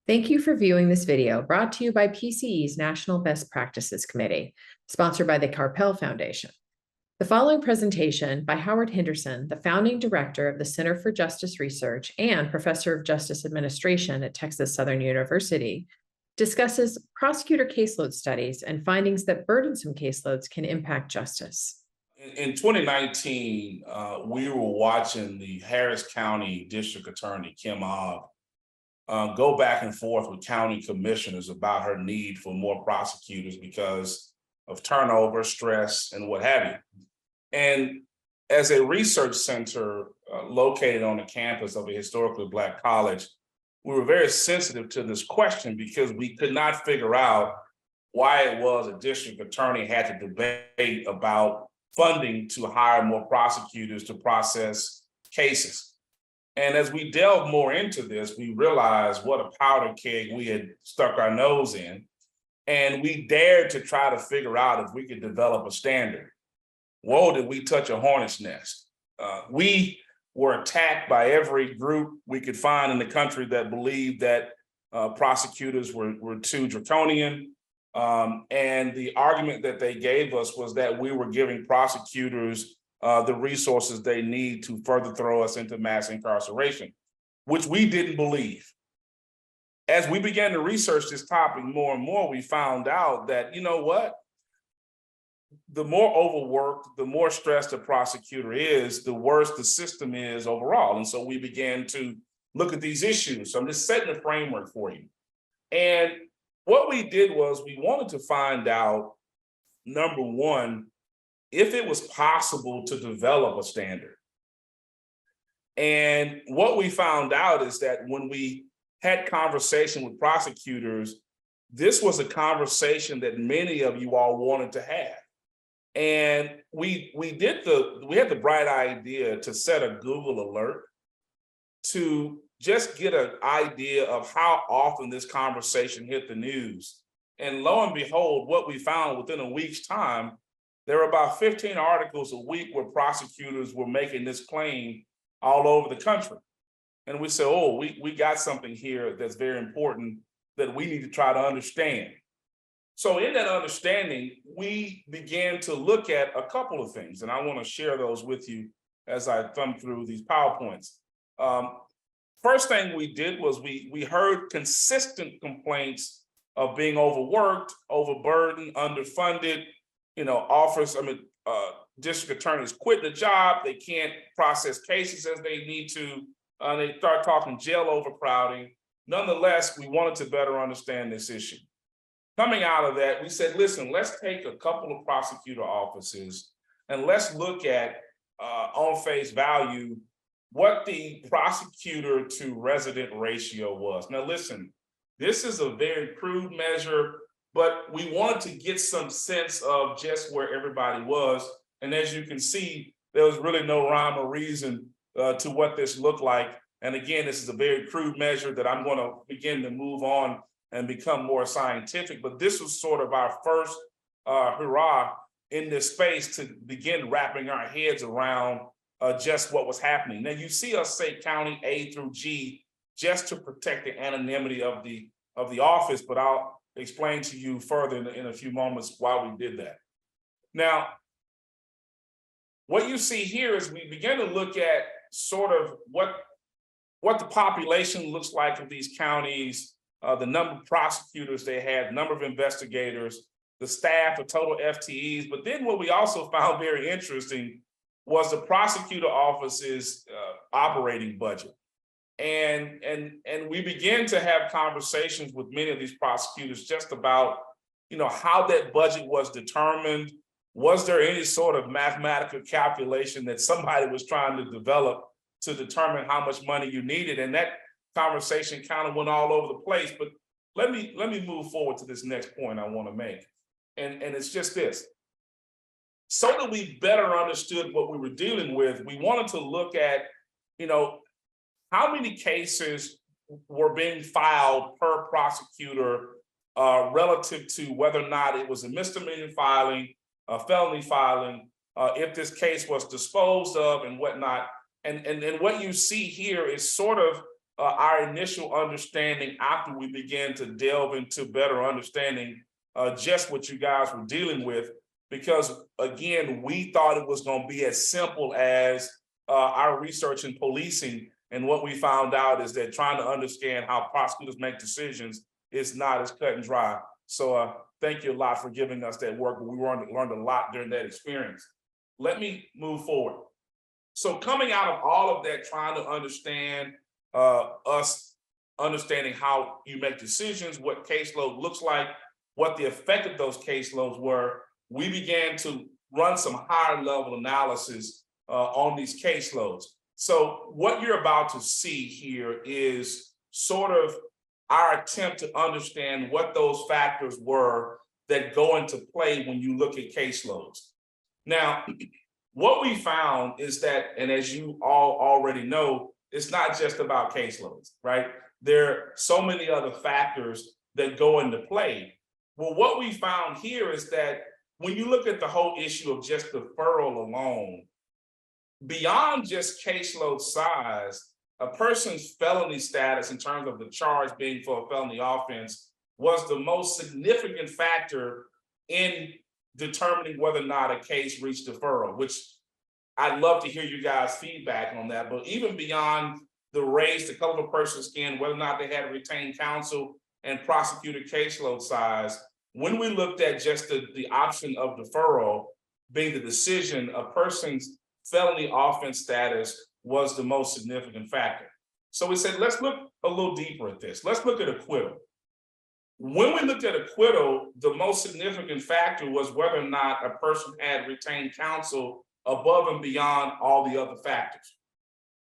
Thank you for viewing this video brought to you by PCE's National Best Practices Committee, sponsored by the Carpel Foundation. The following presentation by Howard Henderson, the founding director of the Center for Justice Research and professor of justice administration at Texas Southern University, discusses prosecutor caseload studies and findings that burdensome caseloads can impact justice. In 2019, we were watching the Harris County District Attorney, Kim Ogg, go back and forth with county commissioners about her need for more prosecutors because of turnover, stress, and what have you. And as a research center located on the campus of a historically Black college, we were very sensitive to this question because we could not figure out why it was a district attorney had to debate about funding to hire more prosecutors to process cases. And as we delved more into this, we realized what a powder keg we had stuck our nose in. And we dared to try to figure out if we could develop a standard. Whoa, did we touch a hornet's nest? We were attacked by every group we could find in the country that believed that prosecutors were too draconian. And the argument that they gave us was that we were giving prosecutors the resources they need to further throw us into mass incarceration, which we didn't believe. As we began to research this topic more and more, we found out that, you know what? The more overworked, the more stressed a prosecutor is, the worse the system is overall. And so we began to look at these issues. So I'm just setting the framework for you. And what we did was we wanted to find out, number one, if it was possible to develop a standard. And what we found out is that when we had conversation with prosecutors, this was a conversation that many of you all wanted to have. And we had the bright idea to set a Google alert to just get an idea of how often this conversation hit the news. And lo and behold, what we found within a week's time, there were about 15 articles a week where prosecutors were making this claim all over the country. And we said, oh, we got something here that's very important that we need to try to understand. So in that understanding, we began to look at a couple of things, and I want to share those with you as I thumb through these PowerPoints. First thing we did was we heard consistent complaints of being overworked, overburdened, underfunded. District attorneys quit the job. They can't process cases as they need to. They start talking jail overcrowding. Nonetheless, we wanted to better understand this issue. Coming out of that, we said, listen, let's take a couple of prosecutor offices and let's look at, on face value, what the prosecutor to resident ratio was. Now, listen, this is a very crude measure, but we wanted to get some sense of just where everybody was. And as you can see, there was really no rhyme or reason to what this looked like. And again, this is a very crude measure that I'm going to begin to move on and become more scientific. But this was sort of our first hurrah in this space to begin wrapping our heads around just what was happening. Now you see us say county A through G just to protect the anonymity of the office, but I'll explain to you further in a few moments why we did that. Now, what you see here is we begin to look at sort of what the population looks like of these counties, the number of prosecutors they had, number of investigators, the staff, the total FTEs. But then what we also found very interesting was the prosecutor office's operating budget. And we began to have conversations with many of these prosecutors just about, how that budget was determined. Was there any sort of mathematical calculation that somebody was trying to develop to determine how much money you needed? And that conversation kind of went all over the place. But let me move forward to this next point I want to make. And it's just this. So that we better understood what we were dealing with, we wanted to look at, how many cases were being filed per prosecutor relative to whether or not it was a misdemeanor filing, a felony filing, if this case was disposed of and whatnot. And what you see here is sort of our initial understanding after we began to delve into better understanding just what you guys were dealing with, because again, we thought it was going to be as simple as our research in policing. And what we found out is that trying to understand how prosecutors make decisions is not as cut and dry. So thank you a lot for giving us that work. We learned a lot during that experience. Let me move forward. So coming out of all of that, trying to understand us understanding how you make decisions, what caseload looks like, what the effect of those caseloads were, we began to run some higher level analysis on these caseloads. So what you're about to see here is sort of our attempt to understand what those factors were that go into play when you look at caseloads. Now, what we found is that, and as you all already know, it's not just about caseloads, right? There are so many other factors that go into play. Well, what we found here is that when you look at the whole issue of just deferral alone, beyond just caseload size, a person's felony status in terms of the charge being for a felony offense was the most significant factor in determining whether or not a case reached deferral, which I'd love to hear you guys' feedback on that. But even beyond the race, the color of a person's skin, whether or not they had retained counsel and prosecutor caseload size, when we looked at just the option of deferral being the decision, a person's felony offense status was the most significant factor. So we said, let's look a little deeper at this. Let's look at acquittal. When we looked at acquittal, the most significant factor was whether or not a person had retained counsel above and beyond all the other factors.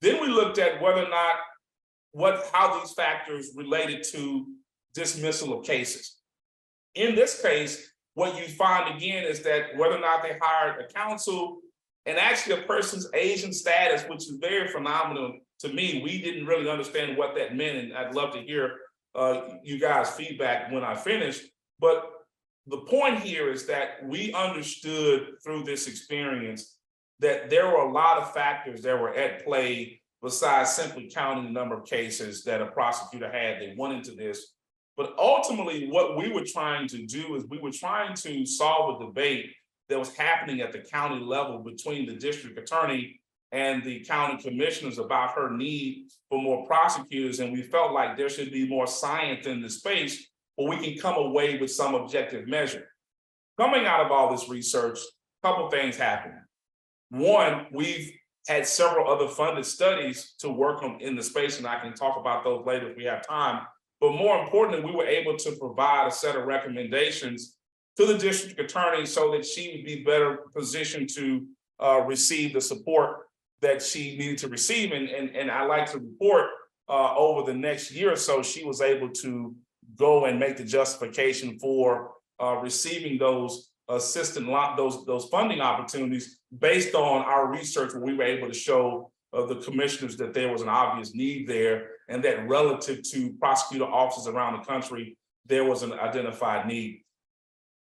Then we looked at whether or not how these factors related to dismissal of cases. In this case, what you find again is that whether or not they hired a counsel, and actually a person's age and status, which is very phenomenal to me. We didn't really understand what that meant, and I'd love to hear you guys' feedback when I finish. But the point here is that we understood through this experience that there were a lot of factors that were at play besides simply counting the number of cases that a prosecutor had that went into this. But ultimately, what we were trying to do is we were trying to solve a debate that was happening at the county level between the district attorney and the county commissioners about her need for more prosecutors. And we felt like there should be more science in the space where we can come away with some objective measure. Coming out of all this research, a couple things happened. One, we've had several other funded studies to work on in the space, and I can talk about those later if we have time. But more importantly, we were able to provide a set of recommendations to the district attorney so that she would be better positioned to receive the support that she needed to receive. And I like to report over the next year or so, she was able to go and make the justification for receiving those those funding opportunities based on our research, where we were able to show the commissioners that there was an obvious need there, and that relative to prosecutor offices around the country, there was an identified need.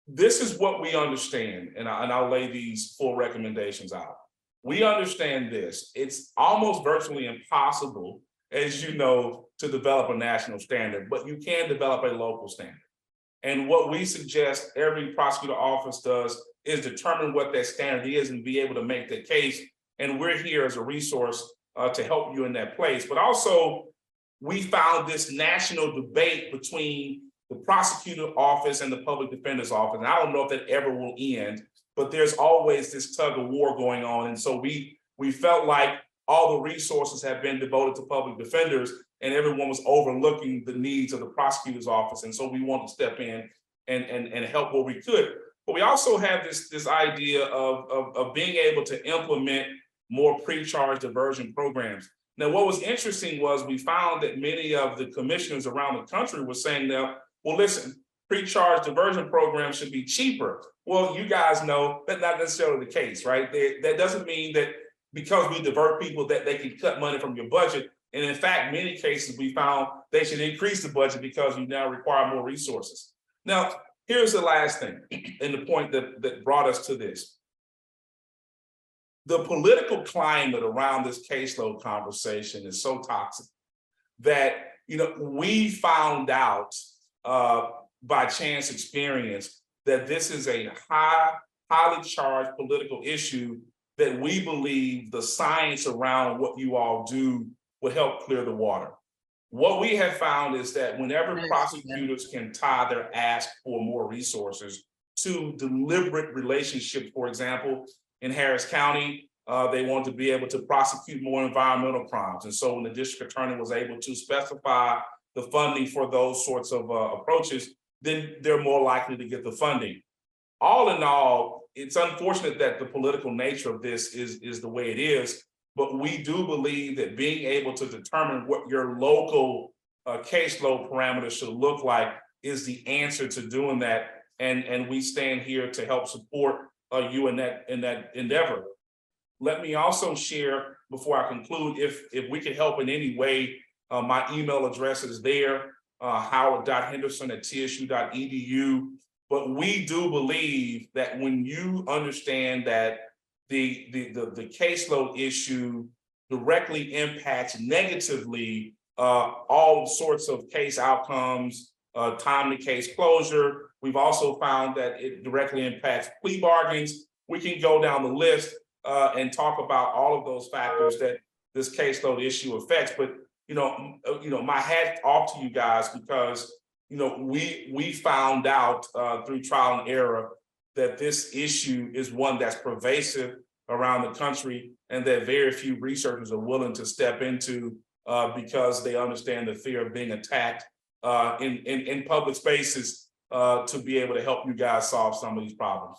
This is what we understand, and I'll lay these 4 recommendations out. We understand this. It's almost virtually impossible, as you know, to develop a national standard, but you can develop a local standard. And what we suggest every prosecutor office does is determine what that standard is and be able to make the case. And we're here as a resource to help you in that place. But also, we found this national debate between the prosecutor office and the public defender's office. And I don't know if that ever will end, but there's always this tug of war going on. And so we felt like all the resources have been devoted to public defenders and everyone was overlooking the needs of the prosecutor's office. And so we want to step in and help where we could. But we also have this idea of being able to implement more pre-charge diversion programs. Now, what was interesting was we found that many of the commissioners around the country were saying that, well, listen, pre-charge diversion programs should be cheaper. Well, you guys know that's not necessarily the case, right? That doesn't mean that because we divert people that they can cut money from your budget. And in fact, many cases we found they should increase the budget because you now require more resources. Now, here's the last thing and the point that brought us to this. The political climate around this caseload conversation is so toxic. that, we found out by chance experience that this is a highly charged political issue that we believe the science around what you all do would help clear the water. What we have found is that whenever prosecutors can tie their ask for more resources to deliberate relationships, for example, in Harris County, they want to be able to prosecute more environmental crimes. And so when the district attorney was able to specify the funding for those sorts of approaches, then they're more likely to get the funding. All in all, it's unfortunate that the political nature of this is the way it is, but we do believe that being able to determine what your local caseload parameters should look like is the answer to doing that. And we stand here to help support you in that endeavor. Let me also share, before I conclude, if we can help in any way, my email address is there, howard.henderson@tsu.edu. But we do believe that when you understand that the caseload issue directly impacts negatively all sorts of case outcomes, timely case closure. We've also found that it directly impacts plea bargains. We can go down the list and talk about all of those factors that this caseload issue affects. But my hat off to you guys, because we found out through trial and error that this issue is one that's pervasive around the country and that very few researchers are willing to step into because they understand the fear of being attacked in public spaces to be able to help you guys solve some of these problems.